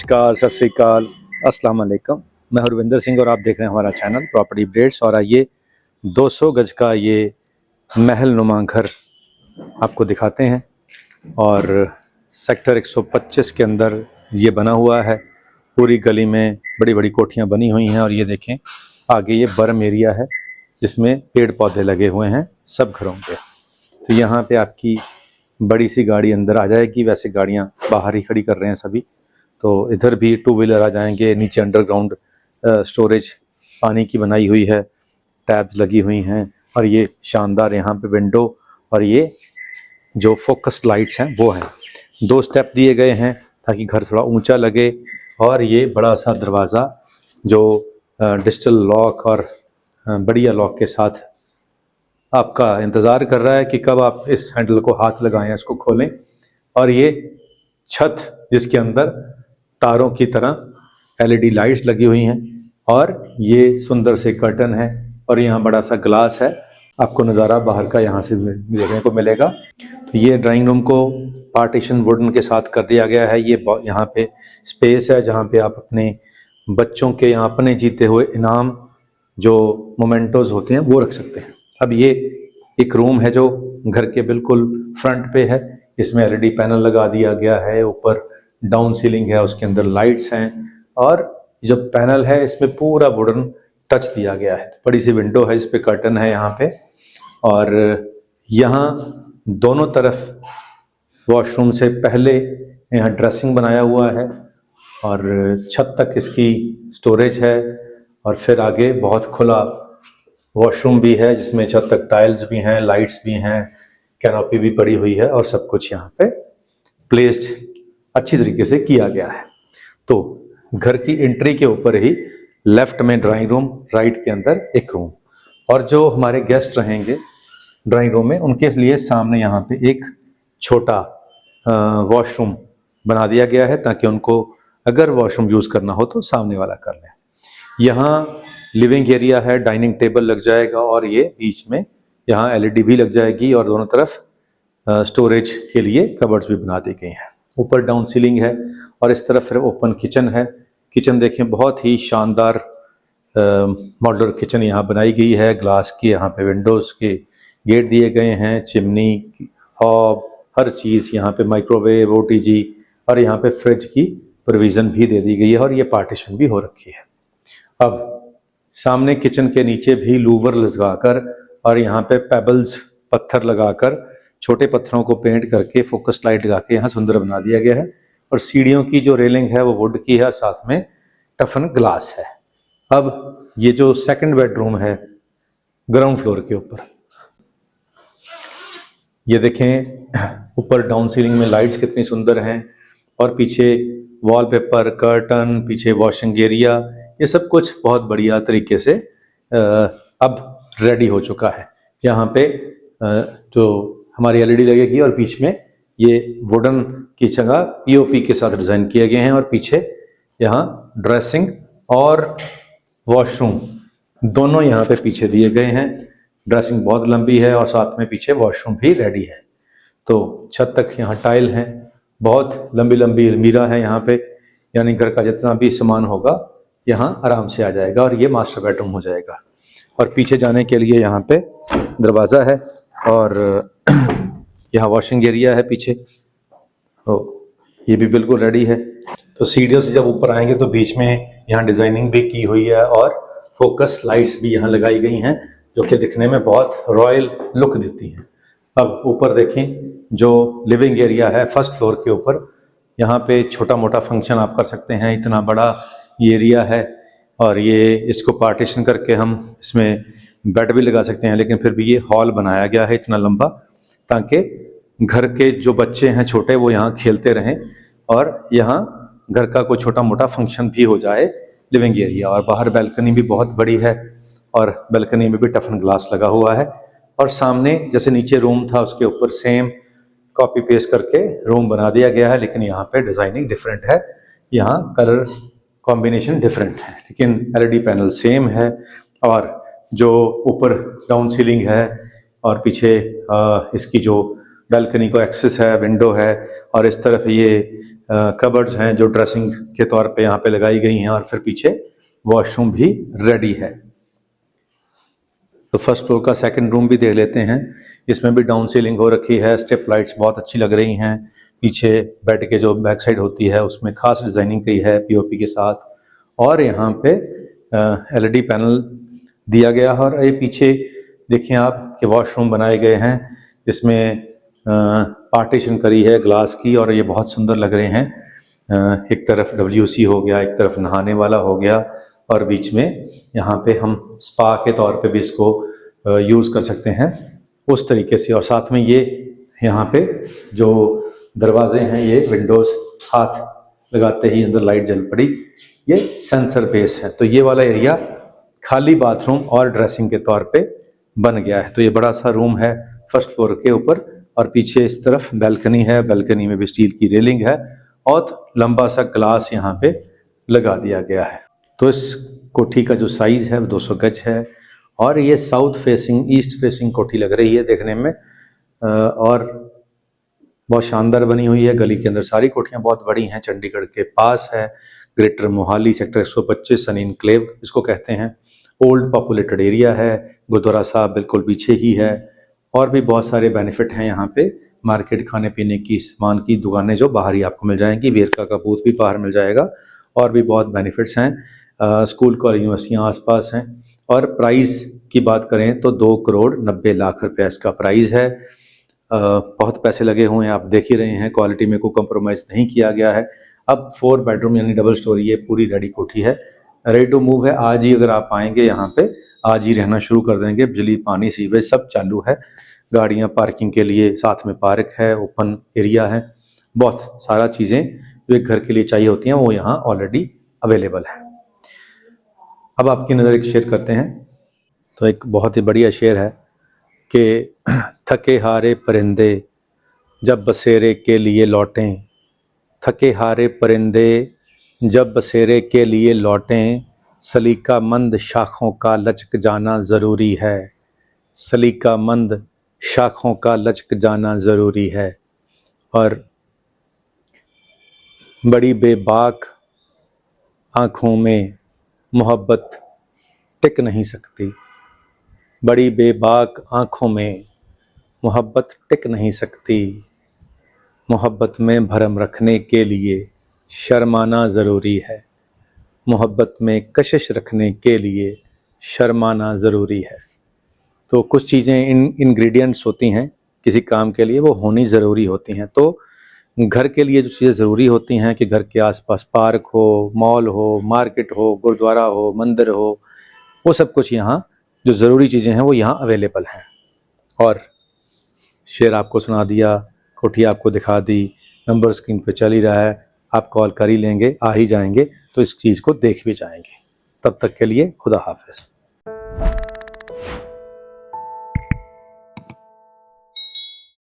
नमस्कार, सत श्री अकाल, अस्सलाम वालेकुम। मैं हरविंदर सिंह और आप देख रहे हैं हमारा चैनल प्रॉपर्टी अपडेट्स। और आइए 200 गज का ये महल नुमा घर आपको दिखाते हैं। और सेक्टर 125 के अंदर ये बना हुआ है। पूरी गली में बड़ी बड़ी कोठियाँ बनी हुई हैं। और ये देखें आगे ये बर्म एरिया है जिसमें पेड़ पौधे लगे हुए हैं सब घरों पे। तो यहाँ पे आपकी बड़ी सी गाड़ी अंदर आ जाएगी। वैसे गाड़ियाँ बाहर ही खड़ी कर रहे हैं सभी। तो इधर भी टू व्हीलर आ जाएंगे। नीचे अंडरग्राउंड स्टोरेज पानी की बनाई हुई है, टैब्स लगी हुई हैं। और ये शानदार यहाँ पे विंडो और ये जो फोकस लाइट्स हैं वो हैं। 2 स्टेप दिए गए हैं ताकि घर थोड़ा ऊंचा लगे। और ये बड़ा सा दरवाज़ा जो डिजिटल लॉक और बढ़िया लॉक के साथ आपका इंतज़ार कर रहा है कि कब आप इस हैंडल को हाथ लगाएं, इसको खोलें। और ये छत जिसके अंदर तारों की तरह एलईडी लाइट्स लगी हुई हैं। और ये सुंदर से कर्टन है और यहाँ बड़ा सा ग्लास है। आपको नज़ारा बाहर का यहाँ से देखने को मिलेगा। तो ये ड्राइंग रूम को पार्टीशन वुडन के साथ कर दिया गया है। ये यहाँ पे स्पेस है जहाँ पे आप अपने बच्चों के यहाँ अपने जीते हुए इनाम जो मोमेंटोज होते हैं वो रख सकते हैं। अब ये एक रूम है जो घर के बिल्कुल फ्रंट पे है। इसमें एलईडी पैनल लगा दिया गया है। ऊपर डाउन सीलिंग है, उसके अंदर लाइट्स हैं। और जो पैनल है इसमें पूरा वुडन टच दिया गया है। बड़ी सी विंडो है, इस पे कर्टन है यहाँ पे। और यहाँ दोनों तरफ वॉशरूम से पहले यहाँ ड्रेसिंग बनाया हुआ है और छत तक इसकी स्टोरेज है। और फिर आगे बहुत खुला वॉशरूम भी है जिसमें छत तक टाइल्स भी हैं, लाइट्स भी हैं, कैनोपी भी पड़ी हुई है और सब कुछ यहाँ पे प्लेस्ड अच्छी तरीके से किया गया है। तो घर की एंट्री के ऊपर ही लेफ्ट में ड्राइंग रूम, राइट के अंदर एक रूम। और जो हमारे गेस्ट रहेंगे ड्राइंग रूम में उनके लिए सामने यहाँ पे एक छोटा वॉशरूम बना दिया गया है ताकि उनको अगर वॉशरूम यूज़ करना हो तो सामने वाला कर लें। यहाँ लिविंग एरिया है, डाइनिंग टेबल लग जाएगा और ये बीच में यहाँ एलईडी भी लग जाएगी। और दोनों तरफ स्टोरेज के लिए कबर्ड्स भी बना दी गई हैं। ऊपर डाउन सीलिंग है और इस तरफ फिर ओपन किचन है। किचन देखें बहुत ही शानदार मॉड्यूलर किचन यहाँ बनाई गई है। ग्लास की यहाँ पे विंडोज़ के गेट दिए गए हैं, चिमनी, हॉब, हर चीज़ यहाँ पे, माइक्रोवेव, ओटीजी और यहाँ पे फ्रिज की प्रोविज़न भी दे दी गई है। और ये पार्टीशन भी हो रखी है। अब सामने किचन के नीचे भी लूवर लगाकर और यहाँ पे पेबल्स पत्थर लगाकर छोटे पत्थरों को पेंट करके फोकस लाइट लगा के यहाँ सुंदर बना दिया गया है। और सीढ़ियों की जो रेलिंग है वो वुड की है, साथ में टफन ग्लास है। अब ये जो सेकंड बेडरूम है ग्राउंड फ्लोर के ऊपर, ये देखें ऊपर डाउन सीलिंग में लाइट्स कितनी सुंदर हैं। और पीछे वॉलपेपर, कर्टन, पीछे वॉशिंग एरिया, ये सब कुछ बहुत बढ़िया तरीके से अब रेडी हो चुका है। यहाँ पे जो हमारी एलईडी लगेगी और बीच में ये वुडन की जगह पीओपी के साथ डिज़ाइन किए गए हैं। और पीछे यहाँ ड्रेसिंग और वॉशरूम दोनों यहाँ पे पीछे दिए गए हैं। ड्रेसिंग बहुत लंबी है और साथ में पीछे वॉशरूम भी रेडी है। तो छत तक यहाँ टाइल हैं, बहुत लंबी लंबी अलमीरा है यहाँ पे, यानी घर का जितना भी सामान होगा यहाँ आराम से आ जाएगा। और ये मास्टर बेडरूम हो जाएगा। और पीछे जाने के लिए यहाँ पे दरवाज़ा है और यहाँ वॉशिंग एरिया है पीछे। तो ये भी बिल्कुल रेडी है। तो सीढ़ियों से जब ऊपर आएंगे तो बीच में यहाँ डिज़ाइनिंग भी की हुई है और फोकस लाइट्स भी यहाँ लगाई गई हैं जो कि दिखने में बहुत रॉयल लुक देती हैं। अब ऊपर देखें जो लिविंग एरिया है फर्स्ट फ्लोर के ऊपर, यहाँ पे छोटा मोटा फंक्शन आप कर सकते हैं। इतना बड़ा ये एरिया है और ये इसको पार्टीशन करके हम इसमें बेड भी लगा सकते हैं। लेकिन फिर भी ये हॉल बनाया गया है इतना लंबा ताकि घर के जो बच्चे हैं छोटे वो यहाँ खेलते रहें और यहाँ घर का कोई छोटा मोटा फंक्शन भी हो जाए लिविंग एरिया। और बाहर बैल्कनी भी बहुत बड़ी है और बैल्कनी में भी टफन ग्लास लगा हुआ है। और सामने जैसे नीचे रूम था उसके ऊपर सेम कॉपी पेस्ट करके रूम बना दिया गया है। लेकिन यहाँ पे डिज़ाइनिंग डिफरेंट है, यहाँ कलर कॉम्बिनेशन डिफरेंट है, लेकिन एलईडी पैनल सेम है। और जो ऊपर डाउन सीलिंग है और पीछे इसकी जो बैल्कनी को एक्सेस है, विंडो है, और इस तरफ ये कबर्ड्स हैं जो ड्रेसिंग के तौर पे यहाँ पे लगाई गई हैं, और फिर पीछे वॉशरूम भी रेडी है। तो फर्स्ट फ्लोर का सेकंड रूम भी देख लेते हैं। इसमें भी डाउन सीलिंग हो रखी है, स्टेप लाइट्स बहुत अच्छी लग रही हैं। पीछे बेड के जो बैक साइड होती है उसमें खास डिज़ाइनिंग की है पीओपी के साथ, और यहाँ पे एलईडी पैनल दिया गया है। और ये पीछे देखिए आप कि वॉशरूम बनाए गए हैं, इसमें पार्टीशन करी है ग्लास की, और ये बहुत सुंदर लग रहे हैं। एक तरफ WC हो गया, एक तरफ नहाने वाला हो गया, और बीच में यहाँ पे हम स्पा के तौर पे भी इसको यूज़ कर सकते हैं उस तरीके से। और साथ में ये यहाँ पे जो दरवाजे हैं, ये विंडोज़ हाथ लगाते ही अंदर लाइट जल पड़ी, ये सेंसर बेस है। तो ये वाला एरिया खाली बाथरूम और ड्रेसिंग के तौर पे बन गया है। तो ये बड़ा सा रूम है फर्स्ट फ्लोर के ऊपर, और पीछे इस तरफ बैल्कनी है, बैल्कनी में भी स्टील की रेलिंग है, और लंबा सा ग्लास यहाँ पे लगा दिया गया है। तो इस कोठी का जो साइज़ है वो 200 गज है, और ये साउथ फेसिंग, ईस्ट फेसिंग कोठी लग रही है देखने में, और बहुत शानदार बनी हुई है। गली के अंदर सारी कोठियाँ बहुत बड़ी हैं, चंडीगढ़ के पास है, greater Mohali sector 125 Sunny enclave इसको कहते हैं। ओल्ड पॉपुलेटेड एरिया है, गुरुद्वारा साहब बिल्कुल पीछे ही है, और भी बहुत सारे बेनिफिट हैं यहाँ पे। मार्केट, खाने पीने की सामान की दुकानें जो बाहर ही आपको मिल जाएंगी, वेरका का बूथ भी बाहर मिल जाएगा, और भी बहुत बेनिफिट्स हैं। स्कूल कॉलेज यूनिवर्सिटियाँ आसपास हैं। और प्राइस की बात करें तो 2,90,00,000 रुपया इसका प्राइस है। बहुत पैसे लगे हुए हैं, आप देख ही रहे हैं, क्वालिटी में कोई कम्प्रोमाइज़ नहीं किया गया है। अब 4 बेडरूम यानी डबल स्टोरी, ये पूरी रेडी कोठी है, रेडी टू मूव है। आज ही अगर आप आएंगे यहाँ पे, आज ही रहना शुरू कर देंगे। बिजली, पानी, सीवेज सब चालू है, गाड़ियाँ पार्किंग के लिए साथ में पार्क है, ओपन एरिया है, बहुत सारा चीज़ें जो एक घर के लिए चाहिए होती हैं वो यहाँ ऑलरेडी अवेलेबल है। अब आपकी नज़र एक शेर करते हैं। तो एक बहुत ही बढ़िया शेर है कि थके हारे परिंदे जब बसेरे के लिए लौटें, थके हारे परिंदे जब बसेरे के लिए लौटें, सलीका मंद शाखों का लचक जाना ज़रूरी है, सलीका मंद शाखों का लचक जाना ज़रूरी है। और बड़ी बेबाक आँखों में मोहब्बत टिक नहीं सकती, बड़ी बेबाक आँखों में मोहब्बत टिक नहीं सकती, मोहब्बत में भरम रखने के लिए शर्माना ज़रूरी है, मोहब्बत में कशिश रखने के लिए शर्माना ज़रूरी है। तो कुछ चीज़ें इंग्रेडिएंट्स होती हैं किसी काम के लिए, वो होनी ज़रूरी होती हैं। तो घर के लिए जो चीज़ें ज़रूरी होती हैं कि घर के आसपास पार्क हो, मॉल हो, मार्केट हो, गुरुद्वारा हो, मंदिर हो, वो सब कुछ यहाँ जो ज़रूरी चीज़ें हैं वो यहाँ अवेलेबल हैं। और शेर आपको सुना दिया, कोठी आपको दिखा दी, नंबर स्क्रीन पे चल ही रहा है, आप कॉल कर ही लेंगे, आ ही जाएंगे, तो इस चीज़ को देख भी जाएंगे। तब तक के लिए खुदा हाफिज़।